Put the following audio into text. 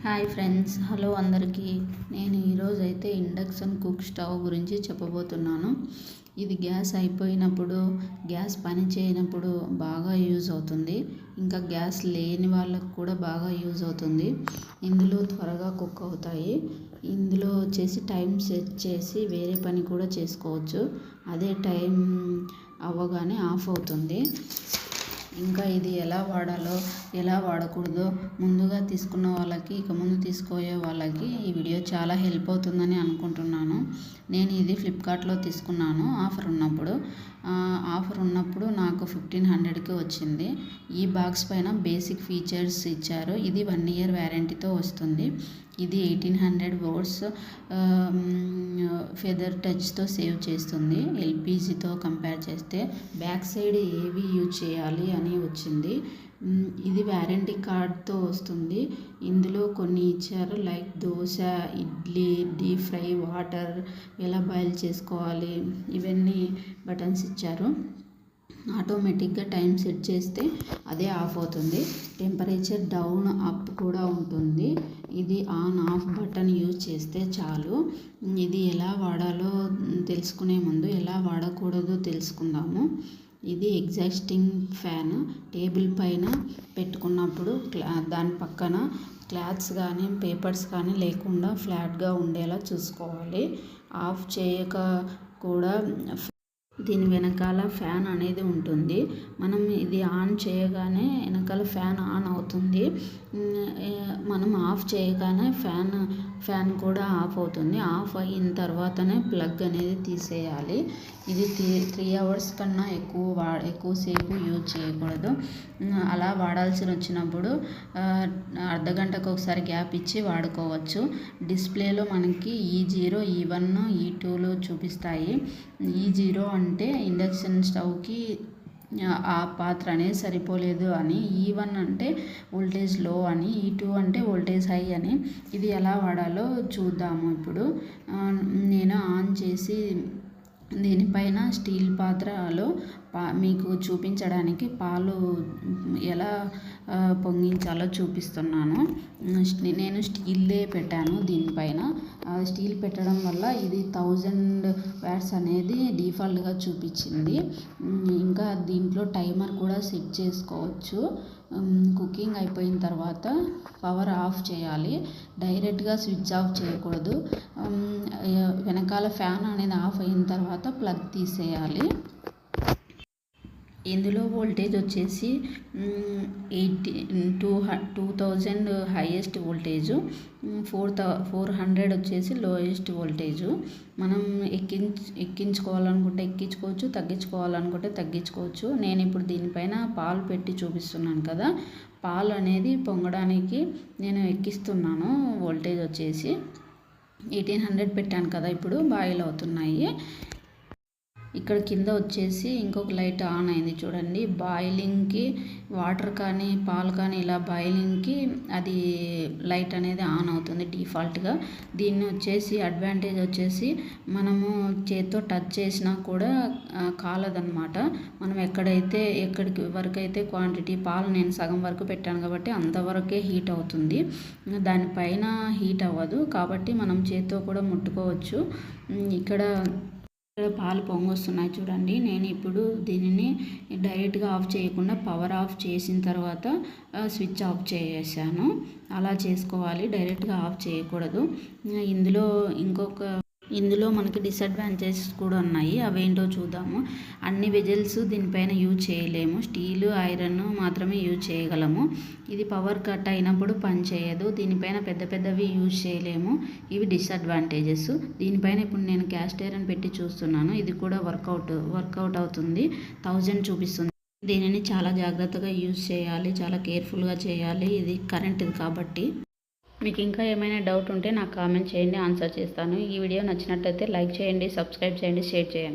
Hi friends, hello అందరికీ. నేను ఈరోజైతే ఇండక్షన్ కుక్ స్టవ్ గురించి చెప్పబోతున్నాను. ఇది గ్యాస్ అయిపోయినప్పుడు, గ్యాస్ పని చేయనప్పుడు బాగా యూజ్ అవుతుంది. ఇంకా గ్యాస్ లేని వాళ్ళకు కూడా బాగా యూజ్ అవుతుంది. ఇందులో త్వరగా కుక్ అవుతాయి. ఇందులో వచ్చేసి టైం సెట్ చేసి వేరే పని కూడా చేసుకోవచ్చు. అదే టైం అవ్వగానే ఆఫ్ అవుతుంది. ఇంకా ఇది ఎలా వాడాలో, ఎలా వాడకూడదో ముందుగా తీసుకున్న వాళ్ళకి, ఇక ముందు తీసుకోయే వాళ్ళకి ఈ వీడియో చాలా హెల్ప్ అవుతుందని అనుకుంటున్నాను. నేను ఇది ఫ్లిప్కార్ట్లో తీసుకున్నాను ఆఫర్ ఉన్నప్పుడు నాకు 1500కి వచ్చింది. ఈ బాక్స్ పైన బేసిక్ ఫీచర్స్ ఇచ్చారు. ఇది 1 year వ్యారంటీతో వస్తుంది. ఇది 1800 watts ఫెదర్ టచ్తో సేవ్ చేస్తుంది. ఎల్పిజితో కంపేర్ చేస్తే బ్యాక్ సైడ్ ఏవి యూజ్ చేయాలి అని వచ్చింది. ఇది వ్యారంటీ కార్డ్తో వస్తుంది. ఇందులో కొన్ని ఇచ్చారు, like dosa, idli, deep fry, water ఎలా బాయిల్ చేసుకోవాలి, ఇవన్నీ బటన్స్ ఇచ్చారు. ఆటోమేటిక్గా టైం సెట్ చేస్తే అదే ఆఫ్ అవుతుంది. టెంపరేచర్ డౌన్ అప్ కూడా ఉంటుంది. ఇది ఆన్ ఆఫ్ బటన్ యూజ్ చేస్తే చాలు. ఇది ఎలా వాడాలో తెలుసుకునే ముందు ఎలా వాడకూడదో తెలుసుకుందాము. ఇది ఎగ్జాస్టింగ్ ఫ్యాన్. టేబుల్ పైన పెట్టుకున్నప్పుడు దాని పక్కన క్లాత్స్ కానీ పేపర్స్ కానీ లేకుండా ఫ్లాట్గా ఉండేలా చూసుకోవాలి. ఆఫ్ చేయక కూడా దీని వెనకాల ఫ్యాన్ అనేది ఉంటుంది. మనం ఇది ఆన్ చేయగానే వెనకాల ఫ్యాన్ ఆన్ అవుతుంది. మనం ఆఫ్ చేయగానే ఫ్యాన్ కూడా ఆఫ్ అవుతుంది. ఆఫ్ అయిన తర్వాతనే ప్లగ్ అనేది తీసేయాలి. ఇది 3 hours కన్నా ఎక్కువసేపు యూజ్ చేయకూడదు. అలా వాడాల్సి వచ్చినప్పుడు అర్ధగంటకు ఒకసారి గ్యాప్ ఇచ్చి వాడుకోవచ్చు. డిస్ప్లేలో మనకి E0, E1, E2 చూపిస్తాయి. E0 అంటే ఇండక్షన్ స్టవ్కి ఆ పాత్ర అనేది సరిపోలేదు అని, E1 అంటే వోల్టేజ్ లో అని, E2 అంటే వోల్టేజ్ హై అని. ఇది ఎలా వాడాలో చూద్దాము ఇప్పుడు. నేను ఆన్ చేసి దీనిపైన స్టీల్ పాత్రలో మీకు చూపించడానికి పాలు ఎలా పొంగించాలో చూపిస్తున్నాను. నేను స్టీల్దే పెట్టాను దీనిపైన. స్టీల్ పెట్టడం వల్ల ఇది 1000 watts అనేది డిఫాల్ట్గా చూపించింది. ఇంకా దీంట్లో టైమర్ కూడా సెట్ చేసుకోవచ్చు. కుకింగ్ అయిపోయిన తర్వాత పవర్ ఆఫ్ చేయాలి. డైరెక్ట్గా స్విచ్ ఆఫ్ చేయకూడదు. వెనకాల ఫ్యాన్ అనేది ఆఫ్ అయిన తర్వాత ప్లగ్ తీసేయాలి. ఇందులో వోల్టేజ్ వచ్చేసి 2000 హైయెస్ట్ వోల్టేజు, 400 వచ్చేసి లోయెస్ట్ వోల్టేజు. మనం ఎక్కించుకోవాలనుకుంటే ఎక్కించుకోవచ్చు, తగ్గించుకోవాలనుకుంటే తగ్గించుకోవచ్చు. నేను ఇప్పుడు దీనిపైన పాలు పెట్టి చూపిస్తున్నాను కదా, పాలు అనేది పొంగడానికి నేను ఎక్కిస్తున్నాను. వోల్టేజ్ వచ్చేసి 1800 పెట్టాను కదా, ఇప్పుడు బాయిల్ అవుతున్నాయి. ఇక్కడ కింద వచ్చేసి ఇంకొక లైట్ ఆన్ అయింది చూడండి. బాయిలింగ్కి వాటర్ కానీ పాలు కానీ ఇలా బాయిలింగ్కి అది లైట్ అనేది ఆన్ అవుతుంది డిఫాల్ట్గా. దీన్ని వచ్చేసి అడ్వాంటేజ్ వచ్చేసి మనము చేత్తో టచ్ చేసినా కూడా కాలదన్నమాట. మనం ఎక్కడికి వరకు అయితే క్వాంటిటీ పాలు నేను సగం వరకు పెట్టాను కాబట్టి అంతవరకే హీట్ అవుతుంది. దానిపైన హీట్ అవ్వదు కాబట్టి మనం చేత్తో కూడా ముట్టుకోవచ్చు. ఇక్కడ పాలు పొంగొస్తున్నాయి చూడండి. నేను ఇప్పుడు దీనిని డైరెక్ట్గా ఆఫ్ చేయకుండా పవర్ ఆఫ్ చేసిన తర్వాత స్విచ్ ఆఫ్ చేసేసాను. అలా చేసుకోవాలి, డైరెక్ట్గా ఆఫ్ చేయకూడదు. ఇందులో మనకి డిసడ్వాంటేజెస్ కూడా ఉన్నాయి. అవేంటో చూద్దాము. అన్ని వెజల్స్ దీనిపైన యూజ్ చేయలేము. స్టీలు, ఐరన్ మాత్రమే యూజ్ చేయగలము. ఇది పవర్ కట్ అయినప్పుడు పని చేయదు. దీనిపైన పెద్దవి యూజ్ చేయలేము. ఇవి డిసడ్వాంటేజెస్. దీనిపైన ఇప్పుడు నేను క్యాస్ట్ ఐరన్ పెట్టి చూస్తున్నాను. ఇది కూడా వర్కౌట్ అవుతుంది. 1000 చూపిస్తుంది. దీనిని చాలా జాగ్రత్తగా యూజ్ చేయాలి, చాలా కేర్ఫుల్గా చేయాలి. ఇది కరెంట్ది కాబట్టి. మీకు ఇంకా ఏమైనా డౌట్ ఉంటే నాకు కామెంట్ చేయండి, ఆన్సర్ చేస్తాను. ఈ వీడియో నచ్చినట్లయితే లైక్ చేయండి, సబ్స్క్రైబ్ చేయండి, షేర్ చేయండి.